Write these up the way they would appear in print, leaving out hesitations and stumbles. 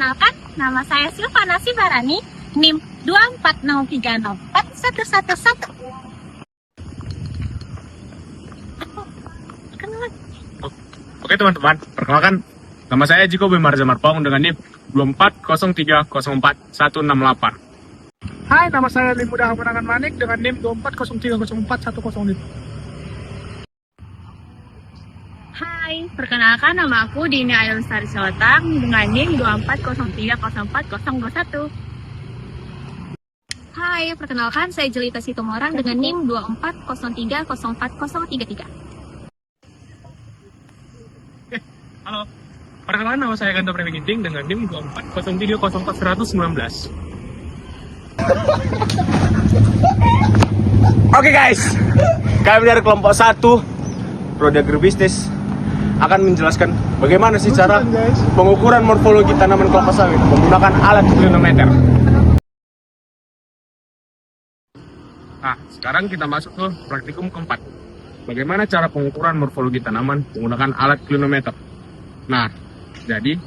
Perkenalkan, nama saya Silvana Sibarani, NIM 240304111. Oke teman-teman, perkenalkan nama saya Jiko Bimarza Marpong dengan NIM 240304168. Hai, nama saya Limudah Menangan Manik dengan NIM 240304105. Hai, perkenalkan nama aku Dini Ayu Lestari Selotang dengan NIM 240304021. Hai, perkenalkan saya Jelita Situmorang dengan NIM 240304033. Halo, perkenalkan nama saya Ganta Premi Ginting dengan NIM 240304119. Oke guys, kami dari kelompok 1 Prodi Agribisnis akan menjelaskan bagaimana sih cara pengukuran morfologi tanaman kelapa sawit menggunakan alat klinometer. Nah, sekarang kita masuk ke praktikum keempat. Bagaimana cara pengukuran morfologi tanaman menggunakan alat klinometer. Nah, jadi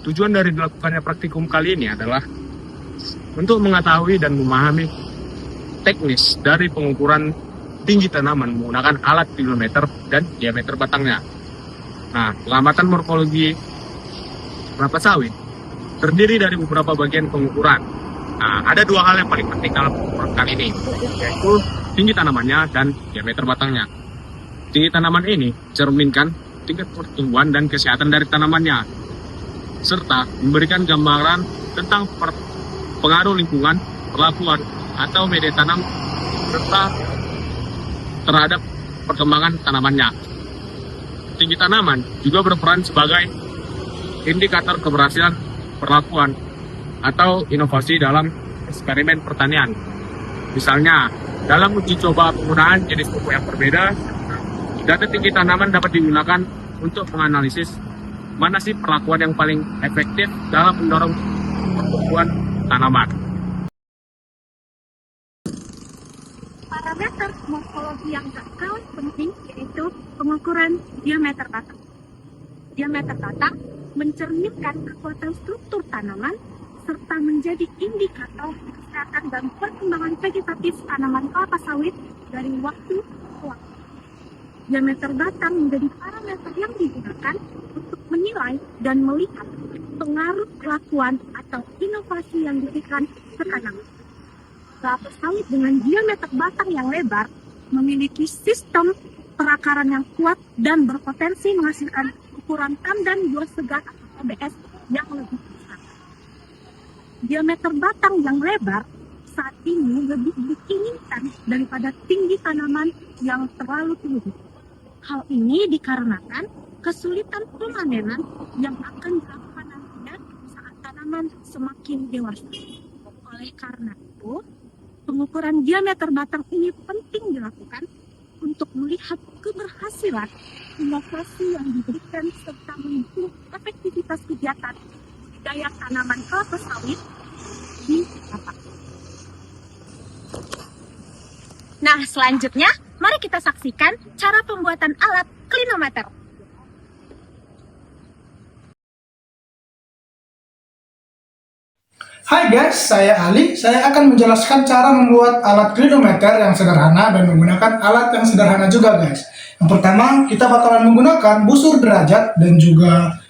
tujuan dari dilakukannya praktikum kali ini adalah untuk mengetahui dan memahami teknis dari pengukuran tinggi tanaman menggunakan alat klinometer dan diameter batangnya. Nah, pengamatan morfologi kelapa sawit terdiri dari beberapa bagian pengukuran. Nah, ada dua hal yang paling penting dalam pengukuran kali ini, yaitu tinggi tanamannya dan diameter batangnya. Tinggi tanaman ini cerminkan tingkat pertumbuhan dan kesehatan dari tanamannya, serta memberikan gambaran tentang pengaruh lingkungan, perlakuan, atau media tanam, serta terhadap perkembangan tanamannya. Tinggi tanaman juga berperan sebagai indikator keberhasilan perlakuan atau inovasi dalam eksperimen pertanian. Misalnya, dalam uji coba penggunaan jenis pupuk yang berbeda, data tinggi tanaman dapat digunakan untuk menganalisis mana sih perlakuan yang paling efektif dalam mendorong pertumbuhan tanaman. Parameter morfologi yang tak kalah penting yaitu pengukuran diameter batang. Diameter batang mencerminkan kekuatan struktur tanaman serta menjadi indikator kesehatan dan perkembangan vegetatif tanaman kelapa sawit dari waktu ke waktu. Diameter batang menjadi parameter yang digunakan untuk menilai dan melihat pengaruh kelakuan atau inovasi yang diberikan ke tanaman. Kelapa sawit dengan diameter batang yang lebar memiliki sistem perakaran yang kuat dan berpotensi menghasilkan ukuran tandan buah segar atau TBS yang lebih besar. Diameter batang yang lebar saat ini lebih diinginkan daripada tinggi tanaman yang terlalu tinggi. Hal ini dikarenakan kesulitan pemanenan yang akan dilakukan nantinya saat tanaman semakin dewasa. Oleh karena itu, pengukuran diameter batang ini penting dilakukan untuk melihat keberhasilan inovasi yang diberikan serta mendukung efektivitas kegiatan budidaya tanaman kelapa sawit di lapak. Nah, selanjutnya mari kita saksikan cara pembuatan alat klinometer. Hai guys, saya Ali. Saya akan menjelaskan cara membuat alat klinometer yang sederhana dan menggunakan alat yang sederhana juga guys. Yang pertama, kita bakalan menggunakan busur derajat dan juga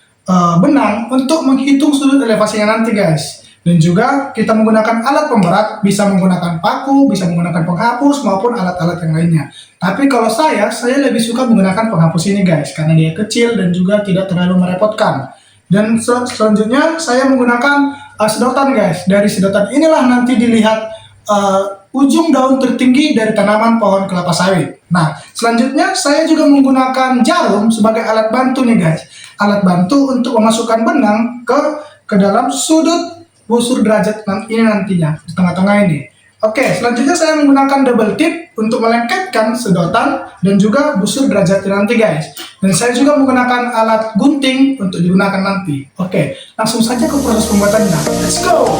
benang untuk menghitung sudut elevasinya nanti guys. Dan juga kita menggunakan alat pemberat, bisa menggunakan paku, bisa menggunakan penghapus maupun alat-alat yang lainnya. Tapi kalau saya lebih suka menggunakan penghapus ini guys, karena dia kecil dan juga tidak terlalu merepotkan. Dan selanjutnya saya menggunakan sedotan guys. Dari sedotan inilah nanti dilihat ujung daun tertinggi dari tanaman pohon kelapa sawit. Nah, selanjutnya saya juga menggunakan jarum sebagai alat bantu nih guys. Alat bantu untuk memasukkan benang ke dalam sudut busur derajat ini nantinya, di tengah-tengah ini. Oke, selanjutnya saya menggunakan double tip untuk melengketkan sedotan dan juga busur derajat nanti guys. Dan saya juga menggunakan alat gunting untuk digunakan nanti. Oke, langsung saja ke proses pembuatannya. Let's go!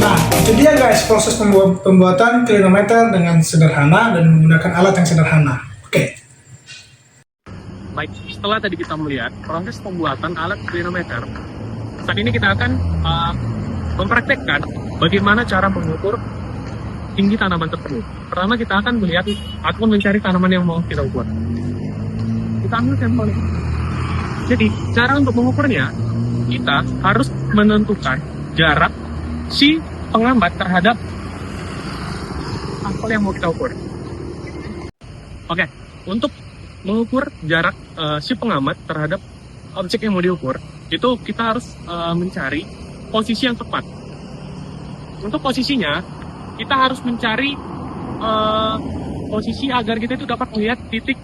Nah, itu dia guys proses pembuatan klinometer dengan sederhana dan menggunakan alat yang sederhana. Oke. Baik, setelah tadi kita melihat proses pembuatan alat klinometer, saat ini kita akan mempraktekkan bagaimana cara mengukur tinggi tanaman tersebut. Pertama kita akan melihat ataupun mencari tanaman yang mau kita ukur. Kita ambil sampel. Jadi cara untuk mengukurnya, kita harus menentukan jarak si pengambat terhadap sampel yang mau kita ukur. Oke, untuk mengukur jarak si pengamat terhadap objek yang mau diukur, itu kita harus mencari posisi yang tepat. Untuk posisinya, kita harus mencari posisi agar kita itu dapat melihat titik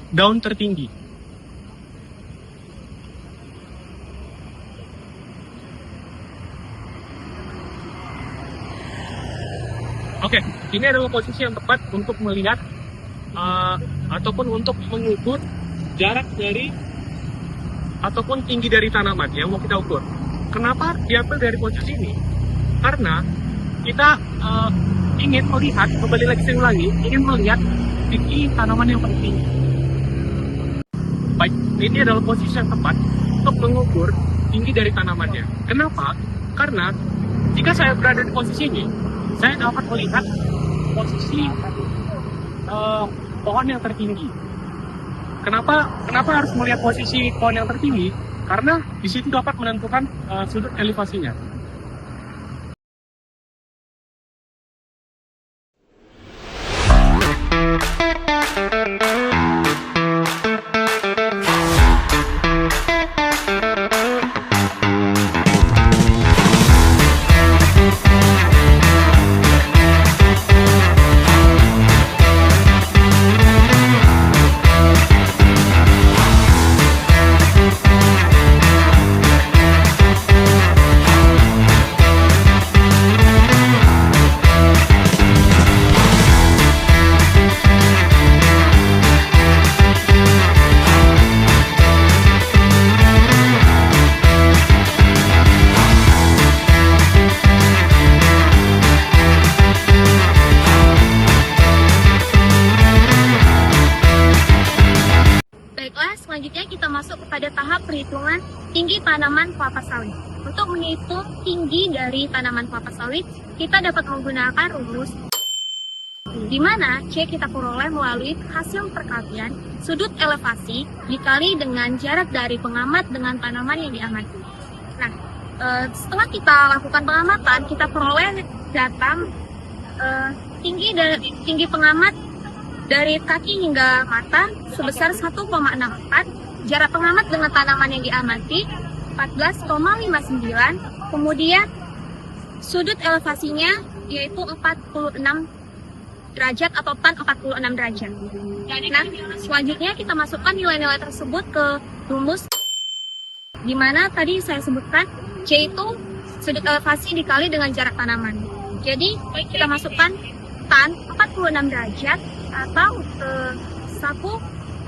daun tertinggi. Oke, ini adalah posisi yang tepat untuk melihat ataupun untuk mengukur jarak dari ataupun tinggi dari tanaman yang mau kita ukur. Kenapa diambil dari posisi ini? Karena kita ingin melihat, kembali lagi saya ulangi, ingin melihat tinggi tanaman yang tertinggi. Baik, ini adalah posisi yang tepat untuk mengukur tinggi dari tanamannya. Kenapa? Karena jika saya berada di posisi ini, saya dapat melihat posisi pohon yang tertinggi. Kenapa harus melihat posisi pohon yang tertinggi? Karena di situ dapat menentukan sudut elevasinya. Baiklah, selanjutnya kita masuk kepada tahap perhitungan tinggi tanaman kelapa sawit. Untuk menghitung tinggi dari tanaman kelapa sawit, kita dapat menggunakan rumus di mana C kita peroleh melalui hasil perkalian sudut elevasi dikali dengan jarak dari pengamat dengan tanaman yang diamati. Nah, setelah kita lakukan pengamatan, kita peroleh data tinggi pengamat dari kaki hingga mata sebesar 1,64, jarak pengamat dengan tanaman yang diamati 14,59, kemudian sudut elevasinya yaitu 46 derajat atau tan 46 derajat. Nah, selanjutnya kita masukkan nilai-nilai tersebut ke rumus di mana tadi saya sebutkan C itu sudut elevasi dikali dengan jarak tanaman. Jadi, kita masukkan tan 46 derajat atau 1,0355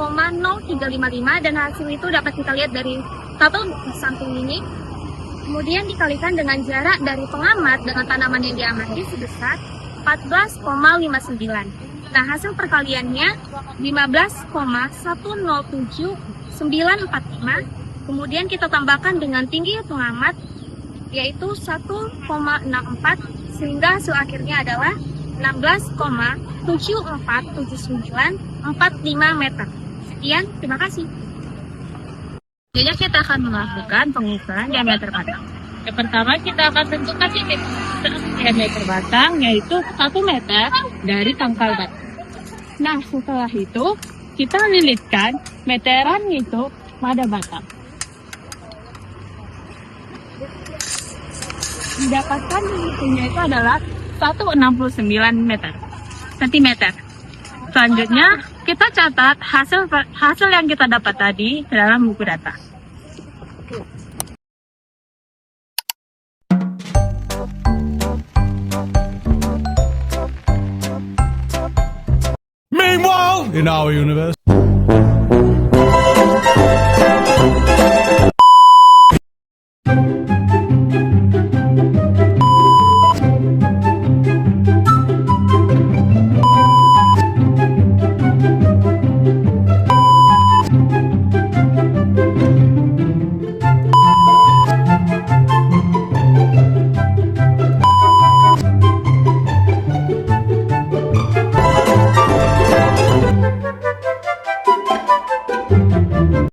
dan hasil itu dapat kita lihat dari tabel samping ini. Kemudian dikalikan dengan jarak dari pengamat dengan tanaman yang diamati sebesar 14,59. Nah, hasil perkaliannya 15,107945. Kemudian kita tambahkan dengan tinggi pengamat yaitu 1,64 sehingga hasil akhirnya adalah 16,747945 meter. Sekian, terima kasih. Selanjutnya kita akan melakukan pengukuran diameter batang. Yang pertama kita akan tentukan titik diameter batang yaitu 1 meter dari pangkal batang. Nah, setelah itu kita lilitkan meteran itu pada batang. Didapatkan lilitnya itu adalah 169 cm. Selanjutnya kita catat hasil yang kita dapat tadi dalam buku data. Meanwhile, in our universe.